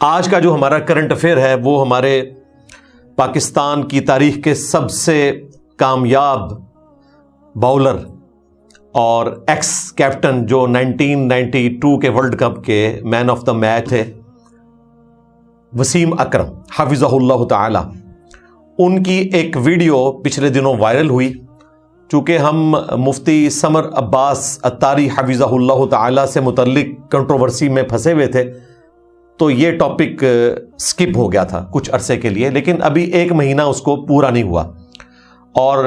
آج کا جو ہمارا کرنٹ افیئر ہے وہ ہمارے پاکستان کی تاریخ کے سب سے کامیاب باؤلر اور ایکس کیپٹن جو 1992 کے ورلڈ کپ کے مین آف دا میچ تھے وسیم اکرم حفظہ اللہ تعالی، ان کی ایک ویڈیو پچھلے دنوں وائرل ہوئی۔ چونکہ ہم مفتی سمر عباس اتاری حفظہ اللہ تعالی سے متعلق کنٹروورسی میں پھنسے ہوئے تھے تو یہ ٹاپک سکپ ہو گیا تھا کچھ عرصے کے لیے، لیکن ابھی 1 مہینہ اس کو پورا نہیں ہوا اور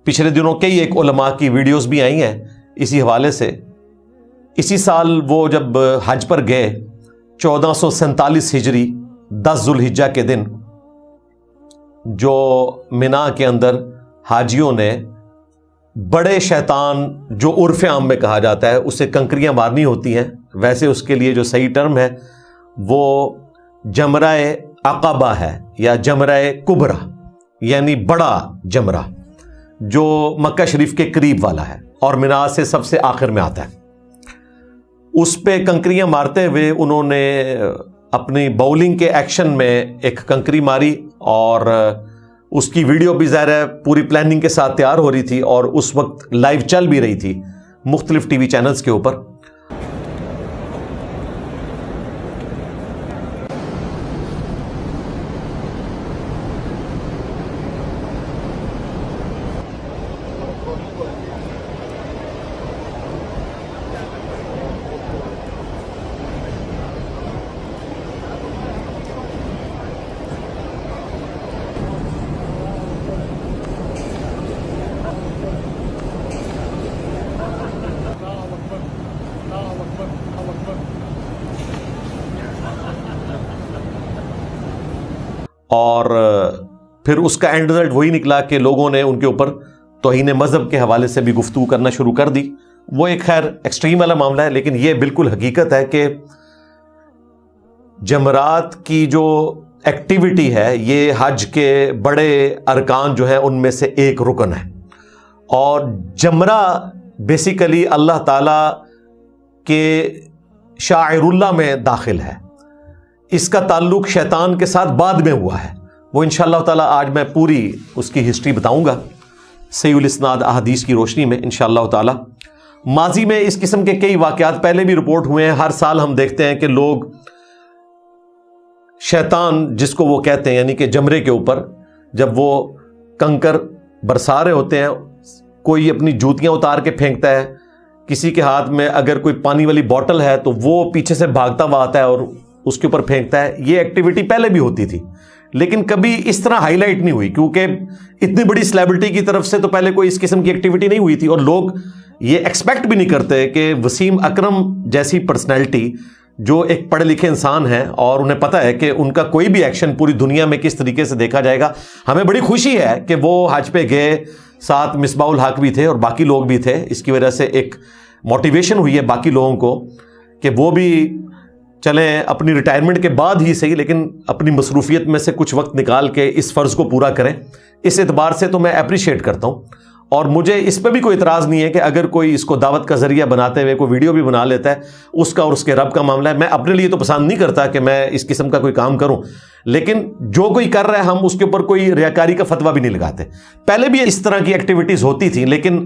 پچھلے دنوں کئی ایک علماء کی ویڈیوز بھی آئی ہیں اسی حوالے سے۔ اسی سال وہ جب حج پر گئے 1447 ہجری 10 ذوالحجہ کے دن، جو منا کے اندر حاجیوں نے بڑے شیطان جو عرف عام میں کہا جاتا ہے اسے کنکریاں مارنی ہوتی ہیں، ویسے اس کے لیے جو صحیح ٹرم ہے وہ جمرہ عقبہ ہے یا جمرہ کبرا، یعنی بڑا جمرہ جو مکہ شریف کے قریب والا ہے اور منا سے سب سے آخر میں آتا ہے۔ اس پہ کنکریاں مارتے ہوئے انہوں نے اپنی باؤلنگ کے ایکشن میں ایک کنکری ماری اور اس کی ویڈیو بھی ظاہر ہے پوری پلاننگ کے ساتھ تیار ہو رہی تھی اور اس وقت لائیو چل بھی رہی تھی مختلف ٹی وی چینلز کے اوپر۔ اور پھر اس کا اینڈ رزلٹ وہی نکلا کہ لوگوں نے ان کے اوپر توہین مذہب کے حوالے سے بھی گفتگو کرنا شروع کر دی۔ وہ ایک خیر ایکسٹریم والا معاملہ ہے، لیکن یہ بالکل حقیقت ہے کہ جمرات کی جو ایکٹیویٹی ہے یہ حج کے بڑے ارکان جو ہیں ان میں سے ایک رکن ہے، اور جمرہ بیسیکلی اللہ تعالی کے شاعر اللہ میں داخل ہے۔ اس کا تعلق شیطان کے ساتھ بعد میں ہوا ہے، وہ انشاءاللہ تعالی آج میں پوری اس کی ہسٹری بتاؤں گا صحیح الاسناد احادیث کی روشنی میں انشاءاللہ تعالی۔ ماضی میں اس قسم کے کئی واقعات پہلے بھی رپورٹ ہوئے ہیں۔ ہر سال ہم دیکھتے ہیں کہ لوگ شیطان جس کو وہ کہتے ہیں یعنی کہ جمرے کے اوپر جب وہ کنکر برسا رہے ہوتے ہیں، کوئی اپنی جوتیاں اتار کے پھینکتا ہے، کسی کے ہاتھ میں اگر کوئی پانی والی بوٹل ہے تو وہ پیچھے سے بھاگتا ہوا آتا ہے اور اس کے اوپر پھینکتا ہے۔ یہ ایکٹیویٹی پہلے بھی ہوتی تھی لیکن کبھی اس طرح ہائی لائٹ نہیں ہوئی، کیونکہ اتنی بڑی سیلیبریٹی کی طرف سے تو پہلے کوئی اس قسم کی ایکٹیویٹی نہیں ہوئی تھی، اور لوگ یہ ایکسپیکٹ بھی نہیں کرتے کہ وسیم اکرم جیسی پرسنالٹی جو ایک پڑھے لکھے انسان ہیں اور انہیں پتہ ہے کہ ان کا کوئی بھی ایکشن پوری دنیا میں کس طریقے سے دیکھا جائے گا۔ ہمیں بڑی خوشی ہے کہ وہ حج پہ گئے، ساتھ مصباح الحق بھی تھے اور باقی لوگ بھی تھے، اس کی وجہ سے ایک موٹیویشن ہوئی ہے باقی لوگوں کو کہ وہ بھی چلیں اپنی ریٹائرمنٹ کے بعد ہی صحیح لیکن اپنی مصروفیت میں سے کچھ وقت نکال کے اس فرض کو پورا کریں۔ اس اعتبار سے تو میں اپریشیٹ کرتا ہوں، اور مجھے اس پہ بھی کوئی اعتراض نہیں ہے کہ اگر کوئی اس کو دعوت کا ذریعہ بناتے ہوئے کوئی ویڈیو بھی بنا لیتا ہے، اس کا اور اس کے رب کا معاملہ ہے۔ میں اپنے لیے تو پسند نہیں کرتا کہ میں اس قسم کا کوئی کام کروں، لیکن جو کوئی کر رہا ہے ہم اس کے اوپر کوئی ریاکاری کا فتویٰ بھی نہیں لگاتے۔ پہلے بھی اس طرح کی ایکٹیویٹیز ہوتی تھیں لیکن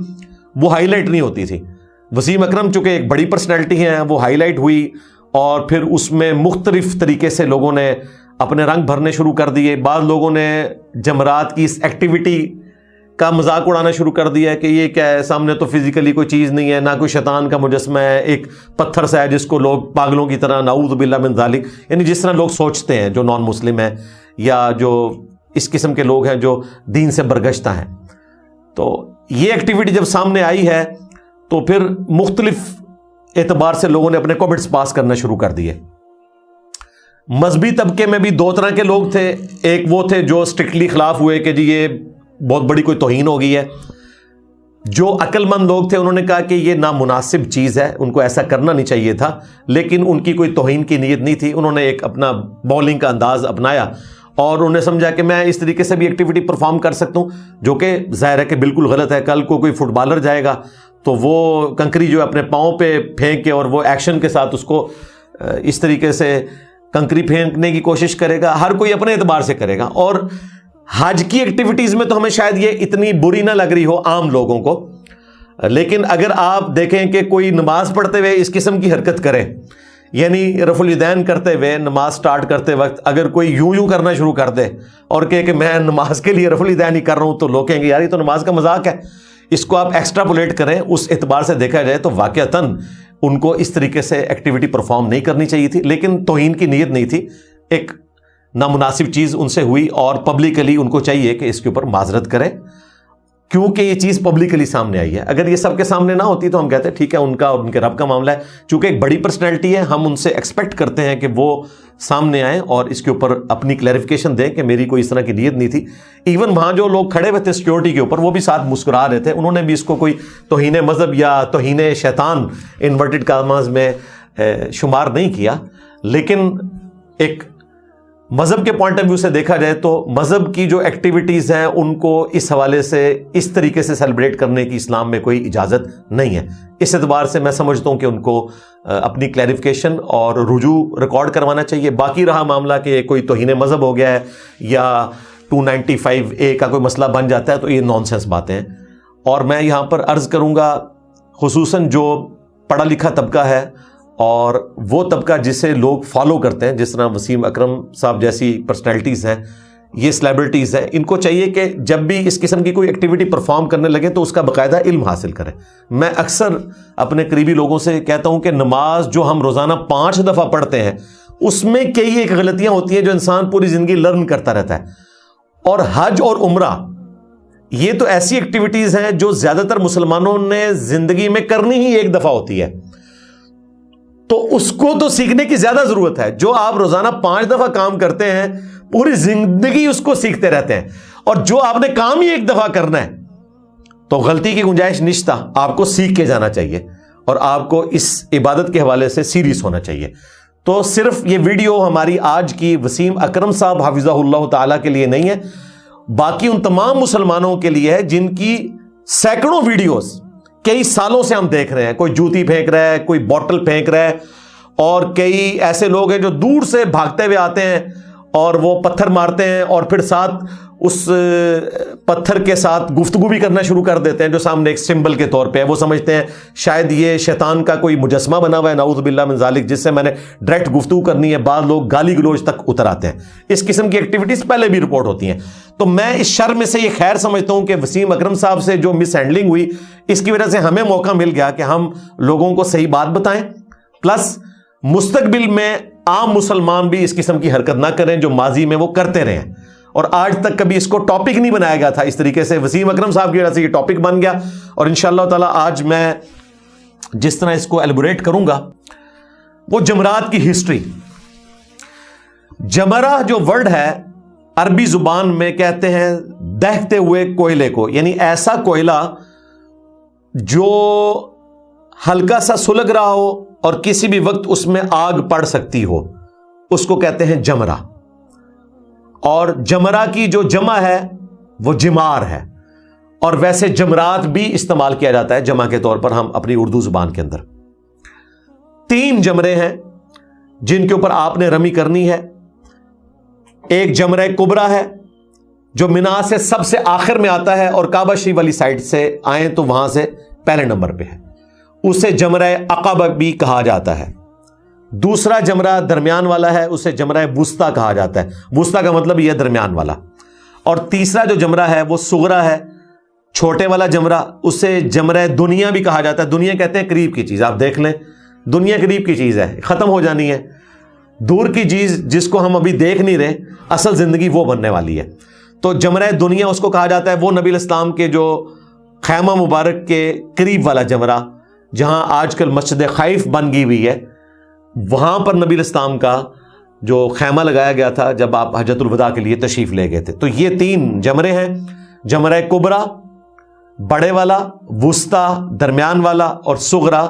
وہ ہائی لائٹ نہیں ہوتی تھی۔ وسیم اکرم چونکہ ایک بڑی پرسنالٹی ہیں، وہ ہائی لائٹ ہوئی اور پھر اس میں مختلف طریقے سے لوگوں نے اپنے رنگ بھرنے شروع کر دیے۔ بعض لوگوں نے جمرات کی اس ایکٹیویٹی کا مذاق اڑانا شروع کر دیا کہ یہ کیا ہے، سامنے تو فزیکلی کوئی چیز نہیں ہے، نہ کوئی شیطان کا مجسمہ ہے، ایک پتھر سا ہے جس کو لوگ پاگلوں کی طرح نعوذ باللہ من ذالک، یعنی جس طرح لوگ سوچتے ہیں جو نان مسلم ہیں یا جو اس قسم کے لوگ ہیں جو دین سے برگشتہ ہیں۔ تو یہ ایکٹیویٹی جب سامنے آئی ہے تو پھر مختلف اعتبار سے لوگوں نے اپنے کمنٹس پاس کرنا شروع کر دیے۔ مذہبی طبقے میں بھی 2 طرح کے لوگ تھے، ایک وہ تھے جو اسٹرکٹلی خلاف ہوئے کہ جی یہ بہت بڑی کوئی توہین ہو گئی ہے۔ جو عقل مند لوگ تھے انہوں نے کہا کہ یہ نامناسب چیز ہے، ان کو ایسا کرنا نہیں چاہیے تھا، لیکن ان کی کوئی توہین کی نیت نہیں تھی۔ انہوں نے ایک اپنا باؤلنگ کا انداز اپنایا اور انہیں سمجھا کہ میں اس طریقے سے بھی ایکٹیویٹی پرفارم کر سکتا ہوں، جو کہ ظاہر ہے کہ بالکل غلط ہے۔ کل کو کوئی فٹ بالر جائے گا تو وہ کنکری جو اپنے پاؤں پہ پھینک کے اور وہ ایکشن کے ساتھ اس کو اس طریقے سے کنکری پھینکنے کی کوشش کرے گا، ہر کوئی اپنے اعتبار سے کرے گا. اور حج کی ایکٹیویٹیز میں تو ہمیں شاید یہ اتنی بری نہ لگ رہی ہو عام لوگوں کو، لیکن اگر آپ دیکھیں کہ کوئی نماز پڑھتے ہوئے اس قسم کی حرکت کرے، یعنی رفع الیدین کرتے ہوئے نماز سٹارٹ کرتے وقت اگر کوئی یوں کرنا شروع کر دے اور کہے کہ میں نماز کے لیے رفع الیدین ہی کر رہا ہوں، تو لوگ کہیں گے یار یہ تو نماز کا مذاق ہے. اس کو آپ ایکسٹراپولیٹ کریں، اس اعتبار سے دیکھا جائے تو واقعتاً ان کو اس طریقے سے ایکٹیویٹی پرفارم نہیں کرنی چاہیے تھی، لیکن توہین کی نیت نہیں تھی، ایک نامناسب چیز ان سے ہوئی اور پبلکلی ان کو چاہیے کہ اس کے اوپر معذرت کریں، کیونکہ یہ چیز پبلکلی سامنے آئی ہے. اگر یہ سب کے سامنے نہ ہوتی تو ہم کہتے ہیں ٹھیک ہے ان کا اور ان کے رب کا معاملہ ہے، چونکہ ایک بڑی پرسنالٹی ہے، ہم ان سے ایکسپیکٹ کرتے ہیں کہ وہ سامنے آئیں اور اس کے اوپر اپنی کلیریفیکیشن دیں کہ میری کوئی اس طرح کی نیت نہیں تھی. ایون وہاں جو لوگ کھڑے ہوئے تھے سیکیورٹی کے اوپر وہ بھی ساتھ مسکرا رہے تھے، انہوں نے بھی اس کو کوئی توہین مذہب یا توہین شیطان انورٹڈ کاماز میں شمار نہیں کیا. لیکن ایک مذہب کے پوائنٹ آف ویو سے دیکھا جائے تو مذہب کی جو ایکٹیویٹیز ہیں ان کو اس حوالے سے اس طریقے سے سیلیبریٹ کرنے کی اسلام میں کوئی اجازت نہیں ہے. اس اعتبار سے میں سمجھتا ہوں کہ ان کو اپنی کلیریفیکیشن اور رجوع ریکارڈ کروانا چاہیے. باقی رہا معاملہ کہ کوئی توہین مذہب ہو گیا ہے یا 295A کا کوئی مسئلہ بن جاتا ہے تو یہ نان سینس باتیں ہیں. اور میں یہاں پر عرض کروں گا خصوصاً جو پڑھا لکھا طبقہ ہے اور وہ طبقہ جسے لوگ فالو کرتے ہیں، جس طرح وسیم اکرم صاحب جیسی پرسنالٹیز ہیں، یہ سیلیبریٹیز ہیں، ان کو چاہیے کہ جب بھی اس قسم کی کوئی ایکٹیویٹی پرفارم کرنے لگیں تو اس کا باقاعدہ علم حاصل کریں. میں اکثر اپنے قریبی لوگوں سے کہتا ہوں کہ نماز جو ہم روزانہ 5 دفعہ پڑھتے ہیں اس میں کئی ایک غلطیاں ہوتی ہیں جو انسان پوری زندگی لرن کرتا رہتا ہے. اور حج اور عمرہ یہ تو ایسی ایکٹیویٹیز ہیں جو زیادہ تر مسلمانوں نے زندگی میں کرنی ہی ایک دفعہ ہوتی ہے، تو اس کو تو سیکھنے کی زیادہ ضرورت ہے. جو آپ روزانہ 5 دفعہ کام کرتے ہیں پوری زندگی اس کو سیکھتے رہتے ہیں، اور جو آپ نے کام ہی ایک دفعہ کرنا ہے تو غلطی کی گنجائش نشتہ، آپ کو سیکھ کے جانا چاہیے اور آپ کو اس عبادت کے حوالے سے سیریس ہونا چاہیے. تو صرف یہ ویڈیو ہماری آج کی وسیم اکرم صاحب حفظہ اللہ تعالیٰ کے لیے نہیں ہے، باقی ان تمام مسلمانوں کے لیے ہے جن کی سینکڑوں ویڈیوز کئی سالوں سے ہم دیکھ رہے ہیں. کوئی جوتی پھینک رہا ہے، کوئی بوٹل پھینک رہا ہے، اور کئی ایسے لوگ ہیں جو دور سے بھاگتے ہوئے آتے ہیں اور وہ پتھر مارتے ہیں اور پھر ساتھ اس پتھر کے ساتھ گفتگو بھی کرنا شروع کر دیتے ہیں جو سامنے ایک سمبل کے طور پہ ہے. وہ سمجھتے ہیں شاید یہ شیطان کا کوئی مجسمہ بنا ہوا ہے نعوذ باللہ من ذالک، جس سے میں نے ڈائریکٹ گفتگو کرنی ہے. بعض لوگ گالی گلوچ تک اتر آتے ہیں. اس قسم کی ایکٹیویٹیز پہلے بھی رپورٹ ہوتی ہیں. تو میں اس شر میں سے یہ خیر سمجھتا ہوں کہ وسیم اکرم صاحب سے جو مس ہینڈلنگ ہوئی اس کی وجہ سے ہمیں موقع مل گیا کہ ہم لوگوں کو صحیح بات بتائیں، پلس مستقبل میں عام مسلمان بھی اس قسم کی حرکت نہ کریں جو ماضی میں وہ کرتے رہے ہیں. اور آج تک کبھی اس کو ٹاپک نہیں بنایا گیا تھا اس طریقے سے، وسیم اکرم صاحب کی وجہ سے یہ ٹاپک بن گیا. اور انشاءاللہ تعالی آج میں جس طرح اس کو ایلیبوریٹ کروں گا وہ جمرات کی ہسٹری. جمرہ جو ورڈ ہے عربی زبان میں کہتے ہیں دہتے ہوئے کوئلے کو، یعنی ایسا کوئلہ جو ہلکا سا سلگ رہا ہو اور کسی بھی وقت اس میں آگ پڑ سکتی ہو، اس کو کہتے ہیں جمرہ. اور جمرہ کی جو جمع ہے وہ جمار ہے، اور ویسے جمرات بھی استعمال کیا جاتا ہے جمع کے طور پر ہم اپنی اردو زبان کے اندر. 3 جمرے ہیں جن کے اوپر آپ نے رمی کرنی ہے. ایک جمرہ کبرا ہے جو منا سے سب سے آخر میں آتا ہے اور کعبہ شریف والی سائڈ سے آئیں تو وہاں سے پہلے نمبر پہ ہے، اسے جمرہ عقبہ بھی کہا جاتا ہے. دوسرا جمرہ درمیان والا ہے، اسے جمرہ وسطیٰ کہا جاتا ہے. وسطیٰ کا مطلب یہ درمیان والا. اور تیسرا جو جمرہ ہے وہ صغرا ہے، چھوٹے والا جمرہ، اسے جمرہ دنیا بھی کہا جاتا ہے. دنیا کہتے ہیں قریب کی چیز. آپ دیکھ لیں دنیا قریب کی چیز ہے، ختم ہو جانی ہے. دور کی چیز جس کو ہم ابھی دیکھ نہیں رہے، اصل زندگی وہ بننے والی ہے. تو جمرہ دنیا اس کو کہا جاتا ہے. وہ نبی الاسلام کے جو خیمہ مبارک کے قریب والا جمرہ جہاں آج کل مسجد خائف بن گئی ہوئی ہے، وہاں پر نبی الاسلام کا جو خیمہ لگایا گیا تھا جب آپ حجۃ الوداع کے لیے تشریف لے گئے تھے. تو یہ 3 جمرے ہیں، جمرہ کبرا بڑے والا، وسطیٰ درمیان والا، اور صغرا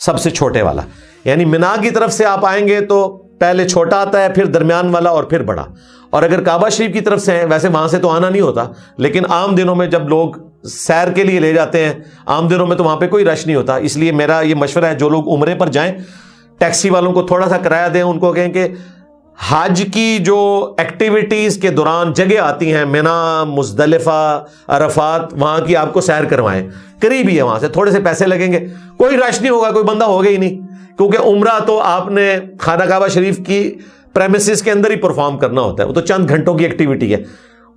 سب سے چھوٹے والا. یعنی منا کی طرف سے آپ آئیں گے تو پہلے چھوٹا آتا ہے، پھر درمیان والا اور پھر بڑا. اور اگر کعبہ شریف کی طرف سے ہیں، ویسے وہاں سے تو آنا نہیں ہوتا، لیکن عام دنوں میں جب لوگ سیر کے لیے لے جاتے ہیں، عام دنوں میں تو وہاں پہ کوئی رش نہیں ہوتا. اس لیے میرا یہ مشورہ ہے جو لوگ عمرے پر جائیں ٹیکسی والوں کو تھوڑا سا کرایہ دیں، ان کو کہیں کہ حج کی جو ایکٹیویٹیز کے دوران جگہ آتی ہیں، منا، مزدلفہ، عرفات، وہاں کی آپ کو سیر کروائیں، قریب ہی ہے وہاں سے، تھوڑے سے پیسے لگیں گے، کوئی رش نہیں ہوگا، کوئی بندہ ہوگا ہی نہیں، کیونکہ عمرہ تو آپ نے خانہ کعبہ شریف کی پریمیسز کے اندر ہی پرفارم کرنا ہوتا ہے، وہ تو چند گھنٹوں کی ایکٹیویٹی ہے،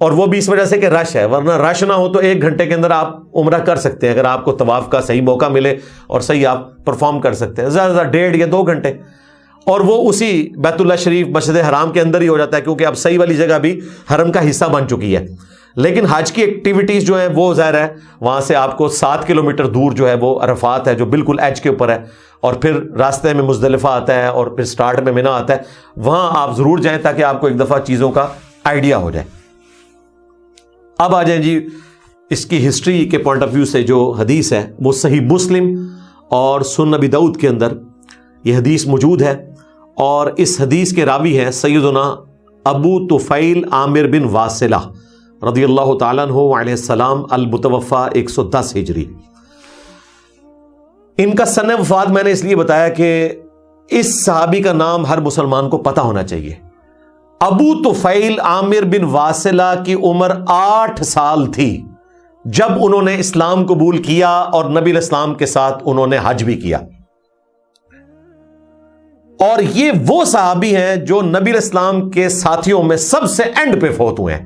اور وہ بھی اس وجہ سے کہ رش ہے، ورنہ رش نہ ہو تو 1 گھنٹے کے اندر آپ عمرہ کر سکتے ہیں، اگر آپ کو طواف کا صحیح موقع ملے اور صحیح آپ پرفارم کر سکتے ہیں، زیادہ سے 1.5 یا 2 گھنٹے، اور وہ اسی بیت اللہ شریف مسجد حرام کے اندر ہی ہو جاتا ہے، کیونکہ اب صحیح والی جگہ بھی حرم کا حصہ بن چکی ہے۔ لیکن حج کی ایکٹیویٹیز جو ہیں وہ ظاہر ہے وہاں سے آپ کو 7 کلومیٹر دور جو ہے وہ عرفات ہے، جو بالکل ایج کے اوپر ہے، اور پھر راستے میں مزدلفہ آتا ہے، اور پھر سٹارٹ میں منا آتا ہے، وہاں آپ ضرور جائیں تاکہ آپ کو ایک دفعہ چیزوں کا آئیڈیا ہو جائے۔ اب آ جائیں جی اس کی ہسٹری کے پوائنٹ آف ویو سے، جو حدیث ہے وہ صحیح مسلم اور سنن ابی داؤد کے اندر یہ حدیث موجود ہے، اور اس حدیث کے راوی ہیں سیدنا ابو طفیل عامر بن واصلہ رضی اللہ تعالیٰ عنہ علیہ السلام، المتوفی 110 ہجری۔ ان کا سن وفات میں نے اس لیے بتایا کہ اس صحابی کا نام ہر مسلمان کو پتہ ہونا چاہیے۔ ابو طفیل عامر بن واصلہ کی عمر 8 سال تھی جب انہوں نے اسلام قبول کیا، اور نبی علیہ السلام کے ساتھ انہوں نے حج بھی کیا، اور یہ وہ صحابی ہیں جو نبی علیہ السلام کے ساتھیوں میں سب سے اینڈ پہ فوت ہوئے ہیں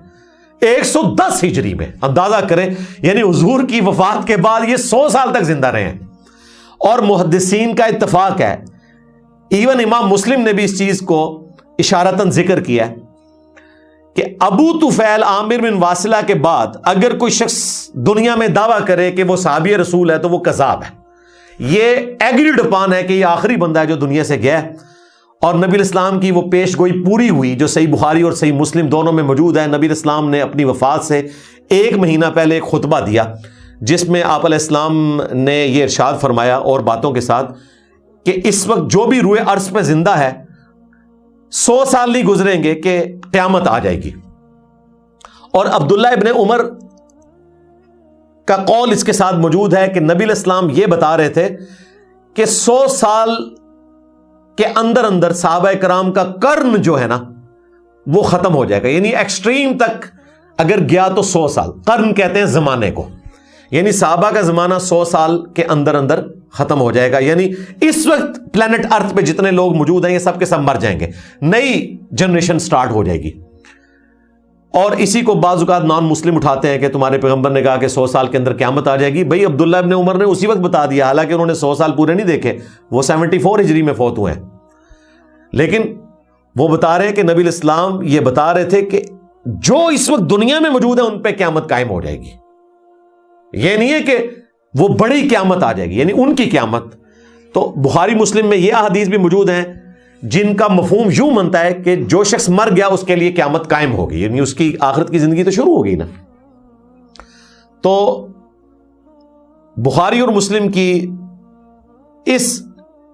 110 ہجری میں۔ اندازہ کریں، یعنی حضور کی وفات کے بعد یہ 100 سال تک زندہ رہے ہیں، اور محدثین کا اتفاق ہے، ایون امام مسلم نے بھی اس چیز کو اشارتاً ذکر کیا ہے کہ ابو طفیل عامر بن واصلہ کے بعد اگر کوئی شخص دنیا میں دعویٰ کرے کہ وہ صحابی رسول ہے تو وہ کذاب ہے، یہ ایگریڈ اپان ہے کہ یہ آخری بندہ ہے جو دنیا سے گیا ہے، اور نبی علیہ السلام کی وہ پیش گوئی پوری ہوئی جو صحیح بخاری اور صحیح مسلم دونوں میں موجود ہے۔ نبی علیہ السلام نے اپنی وفات سے 1 مہینہ پہلے ایک خطبہ دیا جس میں آپ علیہ السلام نے یہ ارشاد فرمایا اور باتوں کے ساتھ کہ اس وقت جو بھی روئے عرض پہ زندہ ہے 100 سال نہیں گزریں گے کہ قیامت آ جائے گی۔ اور عبداللہ ابن عمر کا قول اس کے ساتھ موجود ہے کہ نبی علیہ السلام یہ بتا رہے تھے کہ 100 سال کے اندر اندر صحابہ کرام کا قرن جو ہے نا وہ ختم ہو جائے گا، یعنی ایکسٹریم تک اگر گیا تو 100 سال، قرن کہتے ہیں زمانے کو، یعنی صحابہ کا زمانہ 100 سال کے اندر اندر ختم ہو جائے گا، یعنی اس وقت پلانٹ ارتھ پہ جتنے لوگ موجود ہیں یہ سب کے سب مر جائیں گے، نئی جنریشن سٹارٹ ہو جائے گی۔ اور اسی کو بعض اوقات نان مسلم اٹھاتے ہیں کہ تمہارے پیغمبر نے کہا کہ 100 سال کے اندر قیامت آ جائے گی۔ بھئی عبداللہ ابن عمر نے اسی وقت بتا دیا، حالانکہ انہوں نے 100 سال پورے نہیں دیکھے، وہ 74 ہجری میں فوت ہوئے ہیں، لیکن وہ بتا رہے ہیں کہ نبی علیہ السلام یہ بتا رہے تھے کہ جو اس وقت دنیا میں موجود ہے ان پہ قیامت قائم ہو جائے گی، یہ نہیں ہے کہ وہ بڑی قیامت آ جائے گی، یعنی ان کی قیامت۔ تو بخاری مسلم میں یہ احادیث بھی موجود ہیں جن کا مفہوم یوں بنتا ہے کہ جو شخص مر گیا اس کے لیے قیامت قائم ہوگی، یعنی اس کی آخرت کی زندگی تو شروع ہوگی نا۔ تو بخاری اور مسلم کی اس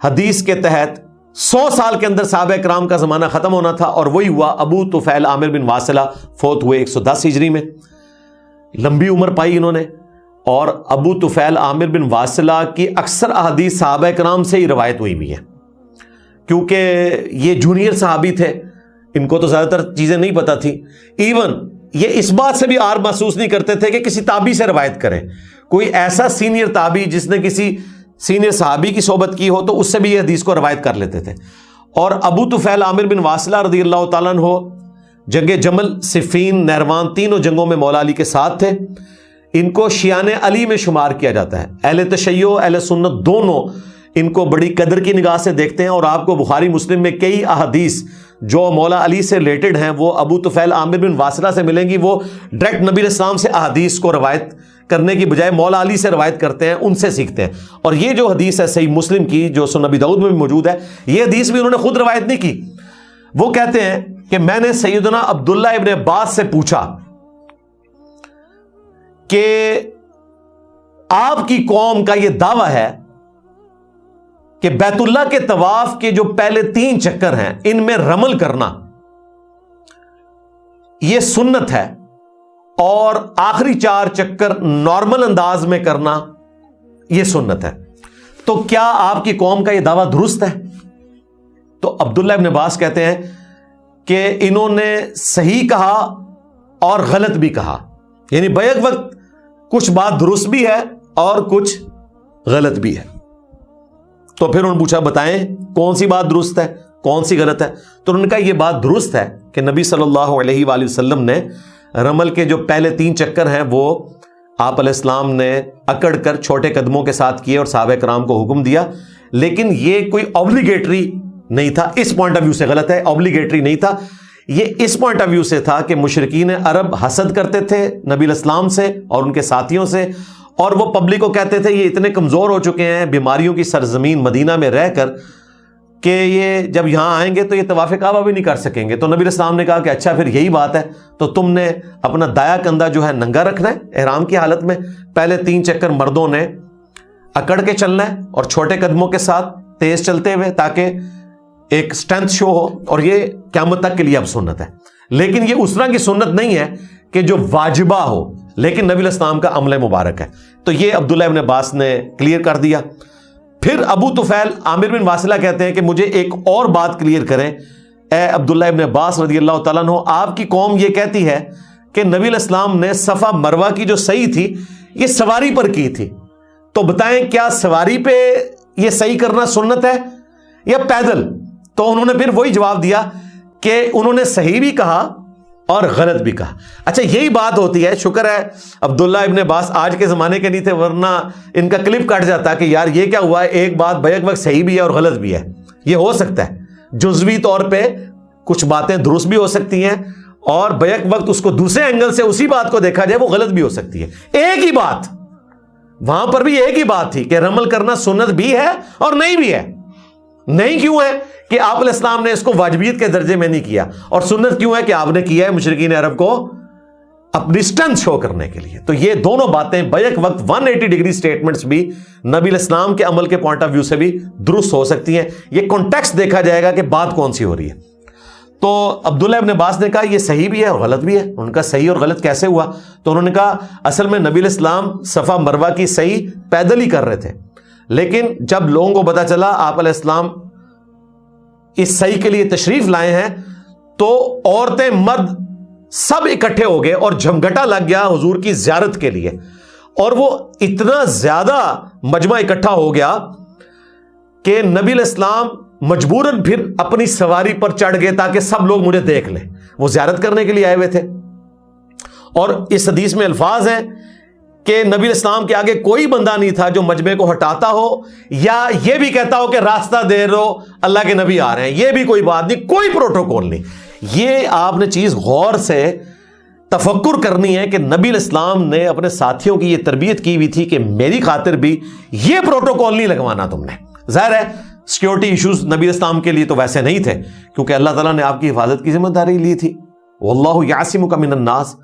حدیث کے تحت 100 سال کے اندر صحابہ کرام کا زمانہ ختم ہونا تھا، اور وہی ہوا۔ ابو طفیل عامر بن واصلہ فوت ہوئے 110 ہجری میں، لمبی عمر پائی انہوں نے، اور ابو طفیل عامر بن واصلہ کی اکثر احادیث صحابہ کرام سے ہی روایت ہوئی بھی ہیں، کیونکہ یہ جونیئر صحابی تھے، ان کو تو زیادہ تر چیزیں نہیں پتہ تھی، ایون یہ اس بات سے بھی عار محسوس نہیں کرتے تھے کہ کسی تابعی سے روایت کریں، کوئی ایسا سینئر تابعی جس نے کسی سینئر صحابی کی صحبت کی ہو تو اس سے بھی یہ حدیث کو روایت کر لیتے تھے۔ اور ابو طفیل عامر بن واصلہ رضی اللہ تعالیٰ عنہ جنگ جمل، صفین، نہروان تینوں جنگوں میں مولا علی کے ساتھ تھے۔ ان کو شیعان علی میں شمار کیا جاتا ہے، اہل تشیع اہل سنت دونوں ان کو بڑی قدر کی نگاہ سے دیکھتے ہیں، اور آپ کو بخاری مسلم میں کئی احادیث جو مولا علی سے ریلیٹڈ ہیں وہ ابو طفیل عامر بن واصلہ سے ملیں گی۔ وہ ڈائریکٹ نبی علیہ السلام سے احادیث کو روایت کرنے کی بجائے مولا علی سے روایت کرتے ہیں، ان سے سیکھتے ہیں۔ اور یہ جو حدیث ہے صحیح مسلم کی جو سنن ابی داؤد میں بھی موجود ہے، یہ حدیث بھی انہوں نے خود روایت نہیں کی، وہ کہتے ہیں کہ میں نے سیدنا عبداللہ ابن عباس سے پوچھا کہ آپ کی قوم کا یہ دعویٰ ہے کہ بیت اللہ کے طواف کے جو پہلے 3 چکر ہیں ان میں رمل کرنا یہ سنت ہے، اور آخری 4 چکر نارمل انداز میں کرنا یہ سنت ہے، تو کیا آپ کی قوم کا یہ دعویٰ درست ہے؟ تو عبداللہ ابن عباس کہتے ہیں کہ انہوں نے صحیح کہا اور غلط بھی کہا، یعنی بیک وقت کچھ بات درست بھی ہے اور کچھ غلط بھی ہے۔ تو پھر انہوں نے پوچھا بتائیں کون سی بات درست ہے کون سی غلط ہے؟ تو انہوں نے کہا یہ بات درست ہے کہ نبی صلی اللہ علیہ وآلہ وسلم نے رمل کے جو پہلے 3 چکر ہیں وہ آپ علیہ السلام نے اکڑ کر چھوٹے قدموں کے ساتھ کیے اور صحابہ کرام کو حکم دیا، لیکن یہ کوئی اوبلیگیٹری نہیں تھا۔ اس پوائنٹ آف ویو سے غلط ہے، اوبلیگیٹری نہیں تھا، یہ اس پوائنٹ آف ویو سے تھا کہ مشرکین عرب حسد کرتے تھے نبی علیہ السلام سے اور ان کے ساتھیوں سے، اور وہ پبلک کو کہتے تھے یہ اتنے کمزور ہو چکے ہیں بیماریوں کی سرزمین مدینہ میں رہ کر کہ یہ جب یہاں آئیں گے تو یہ طواف کعبہ بھی نہیں کر سکیں گے۔ تو نبی علیہ السلام نے کہا کہ اچھا پھر یہی بات ہے تو تم نے اپنا دایا کندھا جو ہے ننگا رکھنا ہے احرام کی حالت میں، پہلے 3 چکر مردوں نے اکڑ کے چلنا ہے اور چھوٹے قدموں کے ساتھ تیز چلتے ہوئے، تاکہ ایک سٹرینتھ شو ہو، اور یہ قیامت تک کے لیے اب سنت ہے۔ لیکن یہ اس طرح کی سنت نہیں ہے کہ جو واجبہ ہو، لیکن نبی علیہ السلام کا عمل مبارک ہے۔ تو یہ عبداللہ ابن عباس نے کلیئر کر دیا۔ پھر ابو طفیل عامر بن واصلہ کہتے ہیں کہ مجھے ایک اور بات کلیئر کریں اے عبداللہ ابن عباس رضی اللہ تعالیٰ عنہ، آپ کی قوم یہ کہتی ہے کہ نبی علیہ السلام نے صفا مروہ کی جو سعی تھی یہ سواری پر کی تھی، تو بتائیں کیا سواری پہ یہ سعی کرنا سنت ہے یا پیدل؟ تو انہوں نے پھر وہی جواب دیا کہ انہوں نے صحیح بھی کہا اور غلط بھی کہا۔ اچھا یہی بات ہوتی ہے، شکر ہے عبداللہ ابن عباس آج کے زمانے کے نہیں تھے، ورنہ ان کا کلپ کٹ جاتا کہ یار یہ کیا ہوا ہے، ایک بات بیک وقت صحیح بھی ہے اور غلط بھی ہے۔ یہ ہو سکتا ہے جزوی طور پہ کچھ باتیں درست بھی ہو سکتی ہیں اور بیک وقت اس کو دوسرے اینگل سے اسی بات کو دیکھا جائے وہ غلط بھی ہو سکتی ہے۔ ایک ہی بات، وہاں پر بھی ایک ہی بات تھی کہ رمل کرنا سنت بھی ہے اور نہیں بھی ہے۔ نہیں کیوں ہے کہ آپ علیہ السلام نے اس کو واجبیت کے درجے میں نہیں کیا، اور سنت کیوں ہے کہ آپ نے کیا ہے مشرکین عرب کو اپنی اسٹرینتھ شو کرنے کے لیے۔ تو یہ دونوں باتیں بیک وقت 180 ڈگری سٹیٹمنٹس بھی نبی علیہ السلام کے عمل کے پوائنٹ آف ویو سے بھی درست ہو سکتی ہیں۔ یہ کانٹیکسٹ دیکھا جائے گا کہ بات کون سی ہو رہی ہے۔ تو عبداللہ ابن عباس نے کہا یہ صحیح بھی ہے اور غلط بھی ہے۔ ان کا صحیح اور غلط کیسے ہوا؟ تو انہوں نے کہا اصل میں نبی علیہ السلام صفا مروہ کی صحیح پیدل ہی کر رہے تھے، لیکن جب لوگوں کو پتا چلا آپ علیہ السلام اس صحیح کے لیے تشریف لائے ہیں تو عورتیں مرد سب اکٹھے ہو گئے اور جھمگٹا لگ گیا حضور کی زیارت کے لیے، اور وہ اتنا زیادہ مجمع اکٹھا ہو گیا کہ نبی علیہ السلام مجبوراً پھر اپنی سواری پر چڑھ گئے تاکہ سب لوگ مجھے دیکھ لیں۔ وہ زیارت کرنے کے لیے آئے ہوئے تھے، اور اس حدیث میں الفاظ ہیں کہ نبی علیہ السلام کے آگے کوئی بندہ نہیں تھا جو مجمع کو ہٹاتا ہو یا یہ بھی کہتا ہو کہ راستہ دے رہو اللہ کے نبی آ رہے ہیں۔ یہ بھی کوئی بات نہیں، کوئی پروٹوکول نہیں۔ یہ آپ نے چیز غور سے تفکر کرنی ہے کہ نبی علیہ السلام نے اپنے ساتھیوں کی یہ تربیت کی ہوئی تھی کہ میری خاطر بھی یہ پروٹوکول نہیں لگوانا تم نے۔ ظاہر ہے سیکیورٹی ایشوز نبی علیہ السلام کے لیے تو ویسے نہیں تھے، کیونکہ اللہ تعالیٰ نے آپ کی حفاظت کی ذمہ داری لی تھی، واللہ یعصمک من الناس۔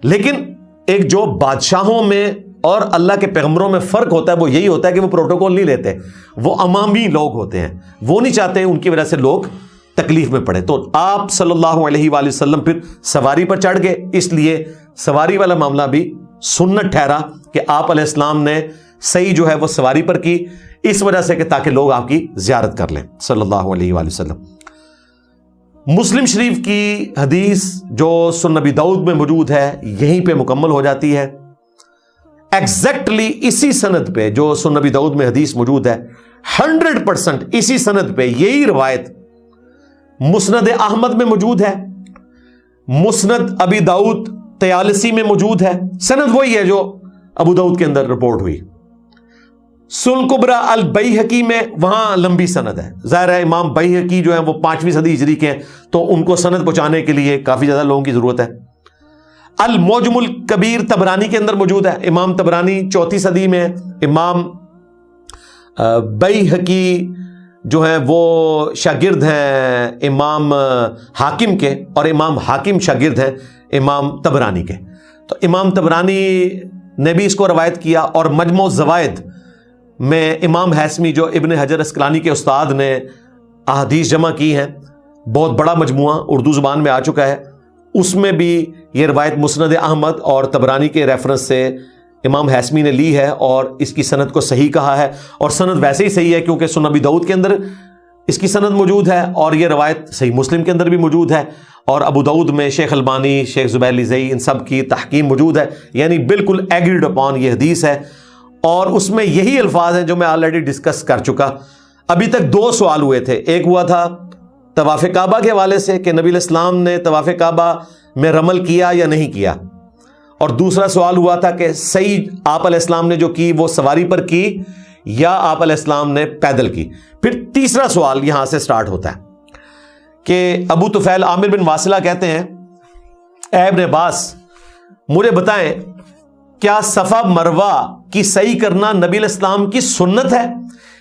لیکن ایک جو بادشاہوں میں اور اللہ کے پیغمبروں میں فرق ہوتا ہے وہ یہی ہوتا ہے کہ وہ پروٹوکول نہیں لیتے، وہ عوامی لوگ ہوتے ہیں، وہ نہیں چاہتے ان کی وجہ سے لوگ تکلیف میں پڑے۔ تو آپ صلی اللہ علیہ وآلہ وسلم پھر سواری پر چڑھ گئے، اس لیے سواری والا معاملہ بھی سنت ٹھہرا کہ آپ علیہ السلام نے صحیح جو ہے وہ سواری پر کی، اس وجہ سے کہ تاکہ لوگ آپ کی زیارت کر لیں صلی اللہ علیہ وآلہ وسلم۔ مسلم شریف کی حدیث جو سنن نبی داؤد میں موجود ہے یہیں پہ مکمل ہو جاتی ہے، ایگزیکٹلی اسی سند پہ جو سنن نبی داؤد میں حدیث موجود ہے 100% اسی سند پہ یہی روایت مسند احمد میں موجود ہے، مسند ابی داؤد طیالسی میں موجود ہے، سند وہی ہے جو ابو داؤد کے اندر رپورٹ ہوئی۔ سنن کبری البیہقی میں وہاں لمبی سند ہے، ظاہر ہے امام بیہقی جو ہیں وہ 5ویں صدی ہجری کے ہیں، تو ان کو سند پہنچانے کے لیے کافی زیادہ لوگوں کی ضرورت ہے۔ المعجم الکبیر طبرانی کے اندر موجود ہے، امام طبرانی 4 صدی میں، امام بیہقی جو ہیں وہ شاگرد ہیں امام حاکم کے، اور امام حاکم شاگرد ہیں امام طبرانی کے۔ تو امام طبرانی نے بھی اس کو روایت کیا، اور مجموع الزوائد میں امام ہیثمی جو ابن حجر اسقلانی کے استاد نے احادیث جمع کی ہیں، بہت بڑا مجموعہ اردو زبان میں آ چکا ہے، اس میں بھی یہ روایت مسند احمد اور طبرانی کے ریفرنس سے امام ہیثمی نے لی ہے، اور اس کی سند کو صحیح کہا ہے، اور سند ویسے ہی صحیح ہے کیونکہ سنن نبی داؤد کے اندر اس کی سند موجود ہے، اور یہ روایت صحیح مسلم کے اندر بھی موجود ہے، اور ابو داؤد میں شیخ البانی، شیخ زبیر لزئی، ان سب کی تحقیم موجود ہے، یعنی بالکل ایگریڈ اپون یہ حدیث ہے، اور اس میں یہی الفاظ ہیں جو میں آلریڈی ڈسکس کر چکا۔ ابھی تک 2 سوال ہوئے تھے، ایک ہوا تھا طواف کعبہ کے حوالے سے کہ نبی علیہ السلام نے طواف کعبہ میں رمل کیا یا نہیں کیا، اور دوسرا سوال ہوا تھا کہ صحیح آپ علیہ السلام نے جو کی وہ سواری پر کی یا آپ علیہ السلام نے پیدل کی۔ پھر تیسرا سوال یہاں سے سٹارٹ ہوتا ہے کہ ابو طفیل عامر بن واصلہ کہتے ہیں، اے ابن عباس مجھے بتائیں کیا صفا مروہ کی سعی کرنا نبی علیہ السلام کی سنت ہے؟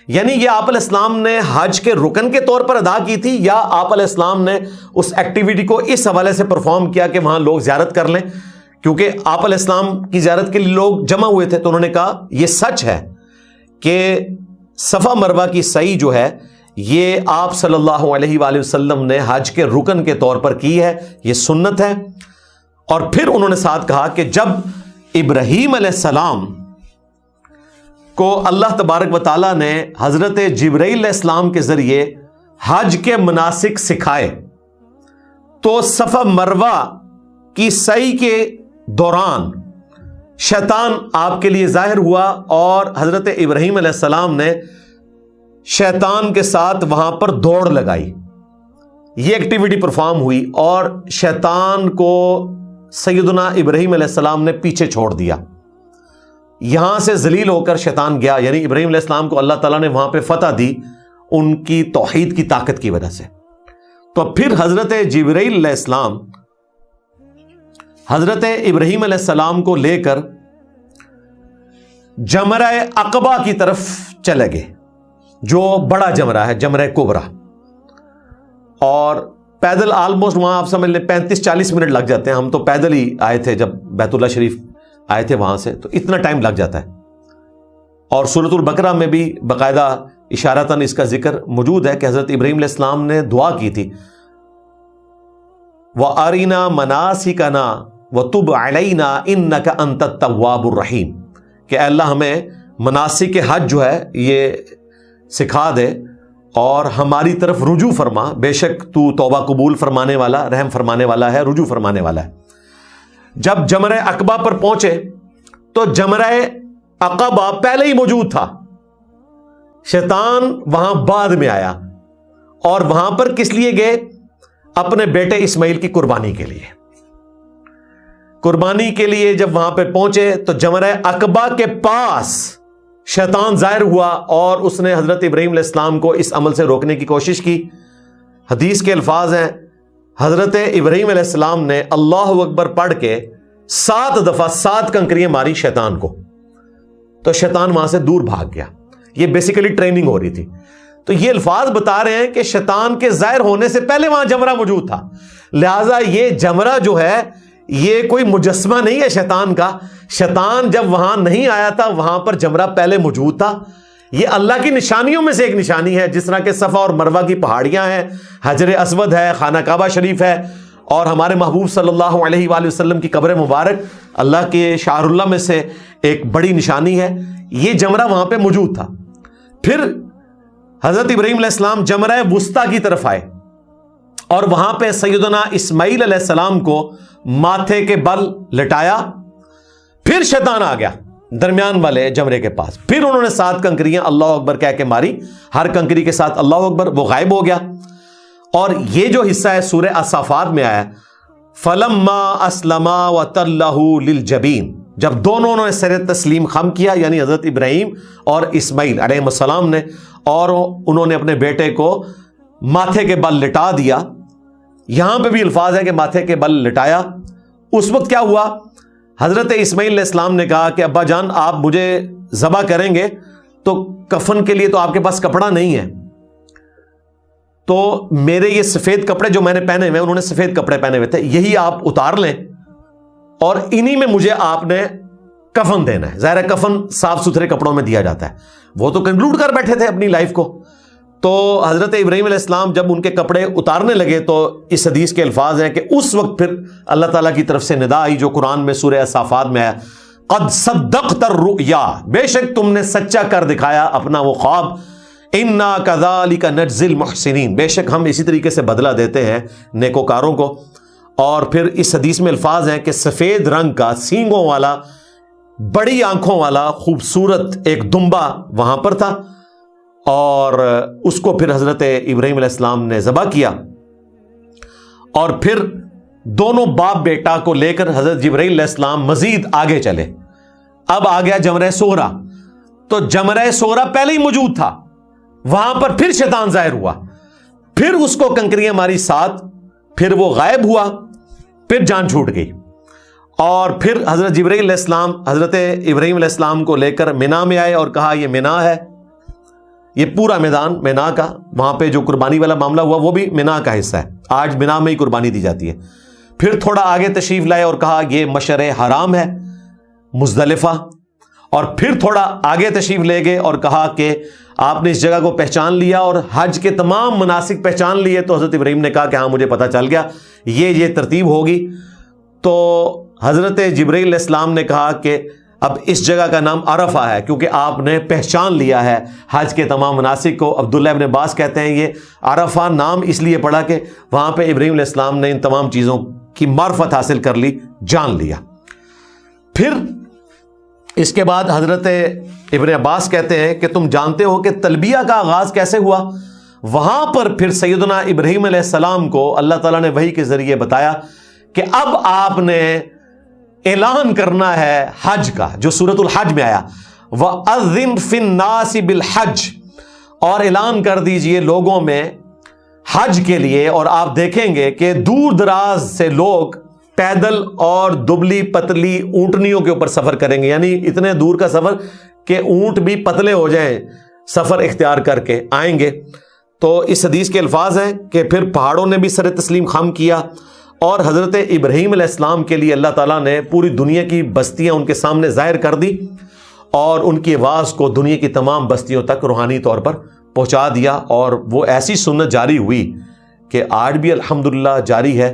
یعنی یہ آپ علیہ السلام نے حج کے رکن کے طور پر ادا کی تھی یا آپ علیہ السلام نے اس ایکٹیویٹی کو اس حوالے سے پرفارم کیا کہ وہاں لوگ زیارت کر لیں؟ کیونکہ آپ علیہ السلام کی زیارت کے لیے لوگ جمع ہوئے تھے، تو انہوں نے کہا یہ سچ ہے کہ صفا مروہ کی سعی جو ہے یہ آپ صلی اللہ علیہ وآلہ وسلم نے حج کے رکن کے طور پر کی ہے، یہ سنت ہے۔ اور پھر انہوں نے ساتھ کہا کہ جب ابراہیم علیہ السلام کو اللہ تبارک و تعالیٰ نے حضرت جبرائیل علیہ السلام کے ذریعے حج کے مناسک سکھائے تو صفا مروہ کی سعی کے دوران شیطان آپ کے لیے ظاہر ہوا اور حضرت ابراہیم علیہ السلام نے شیطان کے ساتھ وہاں پر دوڑ لگائی، یہ ایکٹیویٹی پرفارم ہوئی اور شیطان کو سیدنا ابراہیم علیہ السلام نے پیچھے چھوڑ دیا۔ یہاں سے ذلیل ہو کر شیطان گیا، یعنی ابراہیم علیہ السلام کو اللہ تعالیٰ نے وہاں پہ فتح دی ان کی توحید کی طاقت کی وجہ سے۔ تو پھر حضرت جبرائیل علیہ السلام حضرت ابراہیم علیہ السلام کو لے کر جمرہ عقبہ کی طرف چلے گئے، جو بڑا جمرہ ہے، جمرہ کبریٰ، اور پیدل آلموسٹ وہاں آپ سمجھ لیں 35-40 منٹ لگ جاتے ہیں۔ ہم تو پیدل ہی آئے تھے، جب بیت اللہ شریف آئے تھے وہاں سے، تو اتنا ٹائم لگ جاتا ہے۔ اور سورۃ البقرہ میں بھی باقاعدہ اشارتاً اس کا ذکر موجود ہے کہ حضرت ابراہیم علیہ السلام نے دعا کی تھی، وَأَرِنَا مَنَاسِكَنَا وَتُبْ عَلَيْنَا إِنَّكَ أَنْتَ التَّوَّابُ الرَّحِيمُ، کہ اے اللہ ہمیں مناسک حج جو ہے یہ سکھا دے اور ہماری طرف رجوع فرما، بے شک تو توبہ قبول فرمانے والا، رحم فرمانے والا ہے، رجوع فرمانے والا ہے۔ جب جمرہ عقبہ پر پہنچے تو جمرہ عقبہ پہلے ہی موجود تھا، شیطان وہاں بعد میں آیا، اور وہاں پر کس لیے گئے؟ اپنے بیٹے اسماعیل کی قربانی کے لیے۔ قربانی کے لیے جب وہاں پہ پہنچے تو جمرہ عقبہ کے پاس شیطان ظاہر ہوا اور اس نے حضرت ابراہیم علیہ السلام کو اس عمل سے روکنے کی کوشش کی۔ حدیث کے الفاظ ہیں، حضرت ابراہیم علیہ السلام نے اللہ اکبر پڑھ کے 7 دفعہ 7 کنکریاں ماری شیطان کو، تو شیطان وہاں سے دور بھاگ گیا۔ یہ بیسیکلی ٹریننگ ہو رہی تھی۔ تو یہ الفاظ بتا رہے ہیں کہ شیطان کے ظاہر ہونے سے پہلے وہاں جمرہ موجود تھا، لہذا یہ جمرہ جو ہے یہ کوئی مجسمہ نہیں ہے شیطان کا۔ شیطان جب وہاں نہیں آیا تھا، وہاں پر جمرہ پہلے موجود تھا۔ یہ اللہ کی نشانیوں میں سے ایک نشانی ہے، جس طرح کہ صفا اور مروہ کی پہاڑیاں ہیں، حجر اسود ہے، خانہ کعبہ شریف ہے، اور ہمارے محبوب صلی اللہ علیہ وآلہ وسلم کی قبر مبارک اللہ کے شعائر اللہ میں سے ایک بڑی نشانی ہے۔ یہ جمرہ وہاں پہ موجود تھا۔ پھر حضرت ابراہیم علیہ السلام جمرہ وسطیٰ کی طرف آئے اور وہاں پہ سیدنا اسماعیل علیہ السلام کو ماتھے کے بل لٹایا۔ پھر شیطان آ گیا درمیان والے جمرے کے پاس، پھر انہوں نے 7 کنکریاں اللہ اکبر کہہ کے ماری، ہر کنکری کے ساتھ اللہ اکبر، وہ غائب ہو گیا۔ اور یہ جو حصہ ہے سورہ الصافات میں آیا، فَلَمَّا أَسْلَمَا وَتَلَّهُ لِلْجَبِينِ، جب دونوں نے سر تسلیم خم کیا، یعنی حضرت ابراہیم اور اسماعیل علیہ السلام نے، اور انہوں نے اپنے بیٹے کو ماتھے کے بل لٹا دیا۔ یہاں پہ بھی الفاظ ہے کہ ماتھے کے بل لٹایا۔ اس وقت کیا ہوا؟ حضرت اسماعیل علیہ السلام نے کہا کہ ابا جان آپ مجھے ذبح کریں گے تو کفن کے لیے تو آپ کے پاس کپڑا نہیں ہے، تو میرے یہ سفید کپڑے جو میں نے پہنے ہوئے، انہوں نے سفید کپڑے پہنے ہوئے تھے، یہی آپ اتار لیں اور انہی میں مجھے آپ نے کفن دینا ہے۔ ظاہر ہے کفن صاف ستھرے کپڑوں میں دیا جاتا ہے، وہ تو کنکلوڈ کر بیٹھے تھے اپنی لائف کو۔ تو حضرت ابراہیم علیہ السلام جب ان کے کپڑے اتارنے لگے تو اس حدیث کے الفاظ ہیں کہ اس وقت پھر اللہ تعالیٰ کی طرف سے ندا آئی، جو قرآن میں سورہ الصافات میں ہے، قد صدقت الرؤیا، بے شک تم نے سچا کر دکھایا اپنا وہ خواب، انا کذالک نجزی المحسنین، بے شک ہم اسی طریقے سے بدلہ دیتے ہیں نیکوکاروں کو۔ اور پھر اس حدیث میں الفاظ ہیں کہ سفید رنگ کا سینگوں والا بڑی آنکھوں والا خوبصورت ایک دمبا وہاں پر تھا، اور اس کو پھر حضرت ابراہیم علیہ السلام نے ذبح کیا، اور پھر دونوں باپ بیٹا کو لے کر حضرت جبرائیل علیہ السلام مزید آگے چلے۔ اب آ گیا جمرہ صغریٰ، تو جمرہ صغریٰ پہلے ہی موجود تھا، وہاں پر پھر شیطان ظاہر ہوا، پھر اس کو کنکریاں ماری ساتھ، پھر وہ غائب ہوا، پھر جان چھوٹ گئی، اور پھر حضرت جبرائیل علیہ السلام حضرت ابراہیم علیہ السلام کو لے کر مینا میں آئے اور کہا یہ مینا ہے، یہ پورا میدان مینا کا، وہاں پہ جو قربانی والا معاملہ ہوا وہ بھی مینا کا حصہ ہے، آج مینا میں ہی قربانی دی جاتی ہے۔ پھر تھوڑا آگے تشریف لائے اور کہا یہ مشعر حرام ہے مزدلفہ، اور پھر تھوڑا آگے تشریف لے گئے اور کہا کہ آپ نے اس جگہ کو پہچان لیا اور حج کے تمام مناسک پہچان لیے؟ تو حضرت ابراہیم نے کہا کہ ہاں مجھے پتہ چل گیا، یہ ترتیب ہوگی۔ تو حضرت جبرائیل علیہ السلام نے کہا کہ اب اس جگہ کا نام عرفہ ہے، کیونکہ آپ نے پہچان لیا ہے حج کے تمام مناسک کو۔ عبداللہ ابن عباس کہتے ہیں یہ عرفہ نام اس لیے پڑا کہ وہاں پہ ابراہیم علیہ السلام نے ان تمام چیزوں کی معرفت حاصل کر لی، جان لیا۔ پھر اس کے بعد حضرت ابن عباس کہتے ہیں کہ تم جانتے ہو کہ تلبیہ کا آغاز کیسے ہوا؟ وہاں پر پھر سیدنا ابراہیم علیہ السلام کو اللہ تعالیٰ نے وحی کے ذریعے بتایا کہ اب آپ نے اعلان کرنا ہے حج کا، جو سورۃ الحج میں آیا، وَأَذِّن فِي النَّاسِ بِالْحَجِّ، اور اعلان کر دیجئے لوگوں میں حج کے لیے۔ اور آپ دیکھیں گے کہ دور دراز سے لوگ پیدل اور دبلی پتلی اونٹنیوں کے اوپر سفر کریں گے، یعنی اتنے دور کا سفر کہ اونٹ بھی پتلے ہو جائیں، سفر اختیار کر کے آئیں گے۔ تو اس حدیث کے الفاظ ہیں کہ پھر پہاڑوں نے بھی سر تسلیم خم کیا، اور حضرت ابراہیم علیہ السلام کے لیے اللہ تعالیٰ نے پوری دنیا کی بستیاں ان کے سامنے ظاہر کر دی، اور ان کی آواز کو دنیا کی تمام بستیوں تک روحانی طور پر پہنچا دیا، اور وہ ایسی سنت جاری ہوئی کہ آج بھی الحمدللہ جاری ہے